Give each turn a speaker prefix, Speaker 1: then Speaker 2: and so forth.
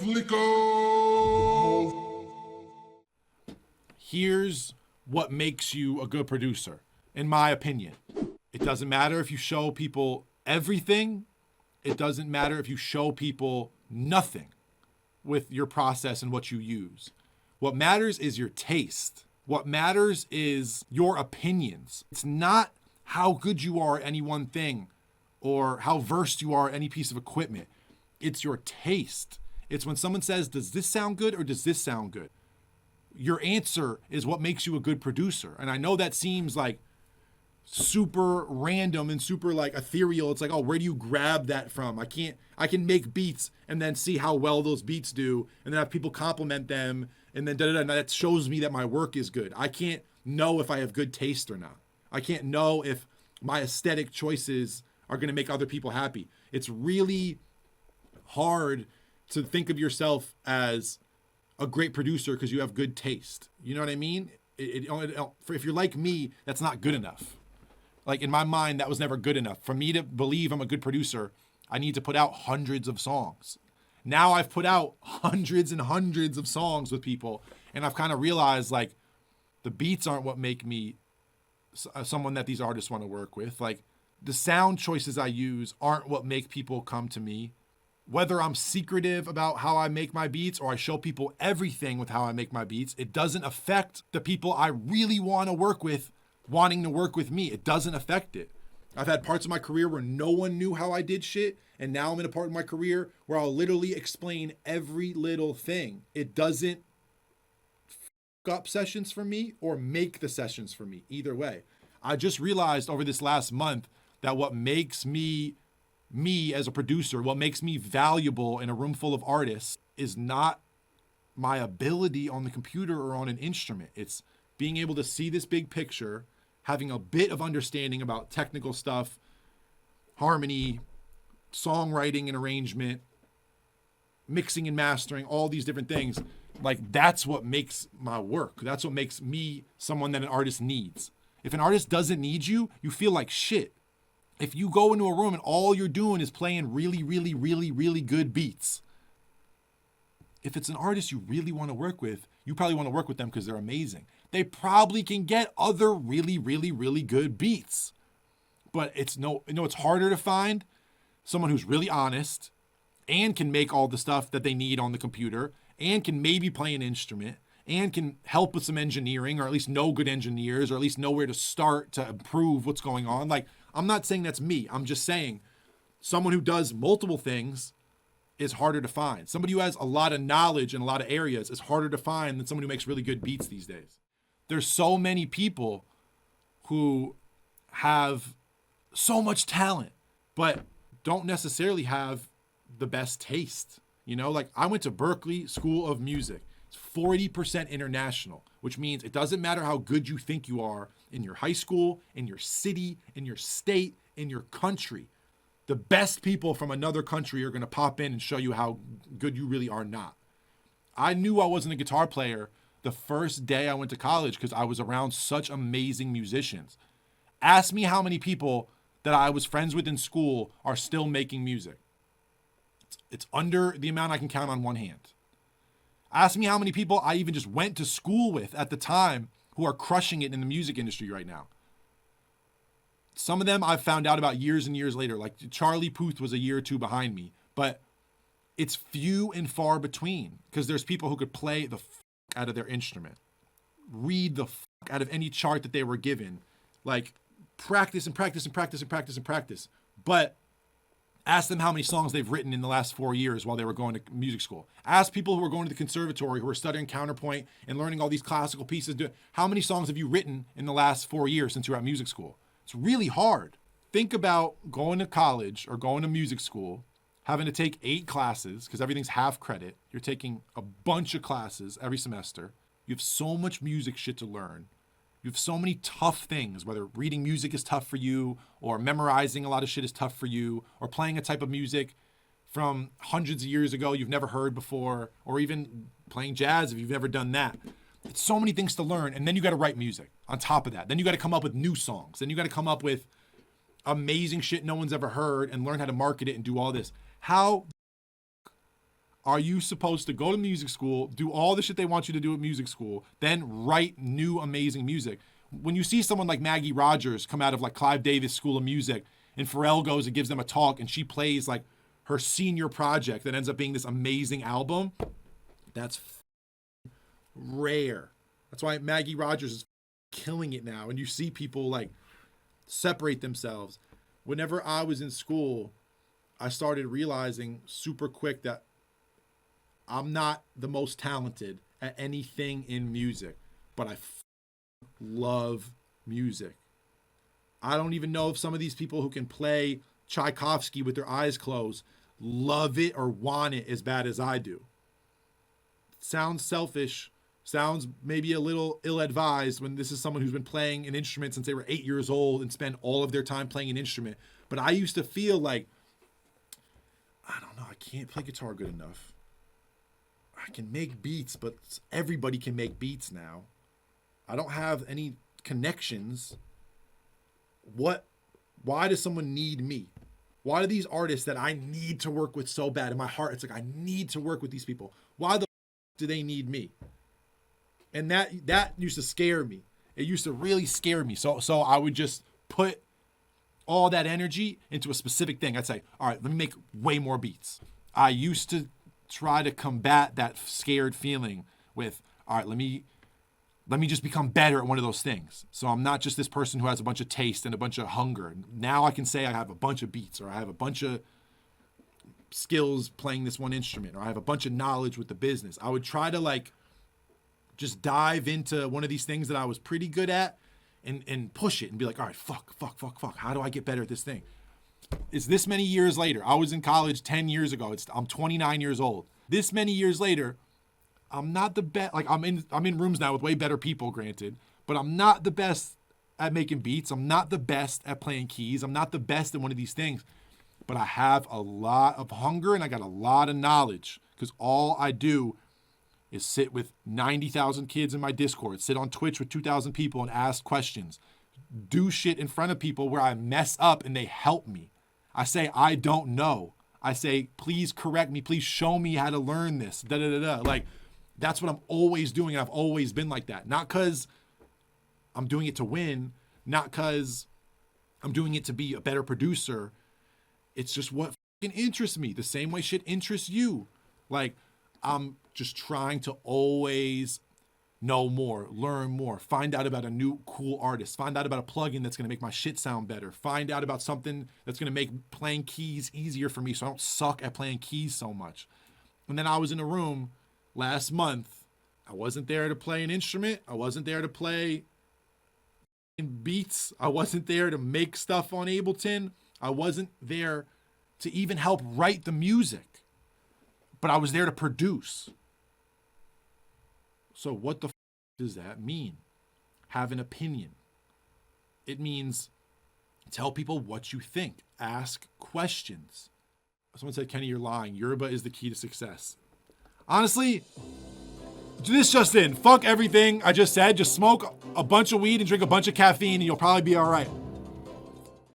Speaker 1: FLIKO.
Speaker 2: Here's what makes you a good producer, in my opinion. It doesn't matter if you show people everything. It doesn't matter if you show people nothing with your process and what you use. What matters is your taste. What matters is your opinions. It's not how good you are at any one thing or how versed you are at any piece of equipment. It's your taste. It's when someone says, does this sound good or does this sound good? Your answer is what makes you a good producer. And I know that seems like super random and super like ethereal. It's like, oh, where do you grab that from? I can make beats and then see how well those beats do and then have people compliment them and then and that shows me that my work is good. I can't know if I have good taste or not. I can't know if my aesthetic choices are going to make other people happy. It's really hard to think of yourself as a great producer because you have good taste. You know what I mean? If you're like me, that's not good enough. Like in my mind, that was never good enough. For me to believe I'm a good producer, I need to put out hundreds of songs. Now I've put out hundreds and hundreds of songs with people, and I've kind of realized like the beats aren't what make me someone that these artists want to work with. Like the sound choices I use aren't what make people come to me. Whether I'm secretive about how I make my beats or I show people everything with how I make my beats, it doesn't affect the people I really want to work with wanting to work with me. It doesn't affect it. I've had parts of my career where no one knew how I did shit, and now I'm in a part of my career where I'll literally explain every little thing. It doesn't fuck up sessions for me or make the sessions for me, either way. I just realized over this last month that what makes me as a producer, what makes me valuable in a room full of artists is not my ability on the computer or on an instrument. It's being able to see this big picture, having a bit of understanding about technical stuff, harmony, songwriting and arrangement, mixing and mastering, all these different things. Like that's what makes my work. That's what makes me someone that an artist needs. If an artist doesn't need you, you feel like shit. If you go into a room and all you're doing is playing really, really, really, really good beats, if it's an artist you really want to work with, you probably want to work with them because they're amazing. They probably can get other really, really, really good beats. But it's harder to find someone who's really honest and can make all the stuff that they need on the computer and can maybe play an instrument and can help with some engineering or at least know good engineers or at least know where to start to improve what's going on. Like, I'm not saying that's me. I'm just saying someone who does multiple things is harder to find. Somebody who has a lot of knowledge in a lot of areas is harder to find than someone who makes really good beats these days. There's so many people who have so much talent, but don't necessarily have the best taste. You know, like I went to Berklee School of Music. It's 40% international, which means it doesn't matter how good you think you are in your high school, in your city, in your state, in your country. The best people from another country are going to pop in and show you how good you really are not. I knew I wasn't a guitar player the first day I went to college because I was around such amazing musicians. Ask me how many people that I was friends with in school are still making music. It's under the amount I can count on one hand. Ask me how many people I even just went to school with at the time who are crushing it in the music industry right now. Some of them I've found out about years and years later. Like Charlie Puth was a year or two behind me, but it's few and far between because there's people who could play the out of their instrument, read the out of any chart that they were given, like practice and practice and practice and practice and practice. But ask them how many songs they've written in the last 4 years while they were going to music school. Ask people who are going to the conservatory, who are studying counterpoint and learning all these classical pieces. How many songs have you written in the last 4 years since you were at music school? It's really hard. Think about going to college or going to music school, having to take 8 classes because everything's half credit. You're taking a bunch of classes every semester. You have so much music shit to learn. You have so many tough things, whether reading music is tough for you or memorizing a lot of shit is tough for you or playing a type of music from hundreds of years ago you've never heard before or even playing jazz if you've never done that. It's so many things to learn. And then you got to write music on top of that. Then you got to come up with new songs. Then you got to come up with amazing shit no one's ever heard and learn how to market it and do all this. How are you supposed to go to music school, do all the shit they want you to do at music school, then write new amazing music? When you see someone like Maggie Rogers come out of like Clive Davis School of Music, and Pharrell goes and gives them a talk, and she plays like her senior project that ends up being this amazing album, that's rare. That's why Maggie Rogers is killing it now. And you see people like separate themselves. Whenever I was in school, I started realizing super quick that I'm not the most talented at anything in music, but I love music. I don't even know if some of these people who can play Tchaikovsky with their eyes closed love it or want it as bad as I do. Sounds selfish, sounds maybe a little ill-advised when this is someone who's been playing an instrument since they were 8 years old and spent all of their time playing an instrument. But I used to feel like, I don't know, I can't play guitar good enough. I can make beats, but everybody can make beats now. I don't have any connections. Why does someone need me? Why do these artists that I need to work with so bad in my heart, it's like I need to work with these people. Why the do they need me? And that used to scare me. It used to really scare me. So I would just put all that energy into a specific thing. I'd say, all right, let me make way more beats. I used to try to combat that scared feeling with, all right, let me just become better at one of those things. So I'm not just this person who has a bunch of taste and a bunch of hunger. Now I can say I have a bunch of beats, or I have a bunch of skills playing this one instrument, or I have a bunch of knowledge with the business. I would try to like just dive into one of these things that I was pretty good at and push it and be like, all right, fuck. How do I get better at this thing? It's this many years later. I was in college 10 years ago. I'm 29 years old. This many years later, I'm not the best. Like I'm in rooms now with way better people, granted, but I'm not the best at making beats. I'm not the best at playing keys. I'm not the best at one of these things, but I have a lot of hunger and I got a lot of knowledge, because all I do is sit with 90,000 kids in my Discord, sit on Twitch with 2,000 people and ask questions, do shit in front of people where I mess up and they help me. I say, I don't know. I say, please correct me. Please show me how to learn this. Like, that's what I'm always doing. And I've always been like that. Not because I'm doing it to win, not because I'm doing it to be a better producer. It's just what fucking interests me. The same way shit interests you. Like, I'm just trying to always know more, learn more, find out about a new cool artist, find out about a plugin that's going to make my shit sound better, find out about something that's going to make playing keys easier for me so I don't suck at playing keys so much. And then I was in a room last month. I wasn't there to play an instrument. I wasn't there to play beats. I wasn't there to make stuff on Ableton. I wasn't there to even help write the music. But I was there to produce. So what the does that mean? Have an opinion. It means tell people what you think. Ask questions. Someone said, Kenny, you're lying. Yoruba is the key to success. Honestly, this just in. Fuck everything I just said. Just smoke a bunch of weed and drink a bunch of caffeine and you'll probably be all right.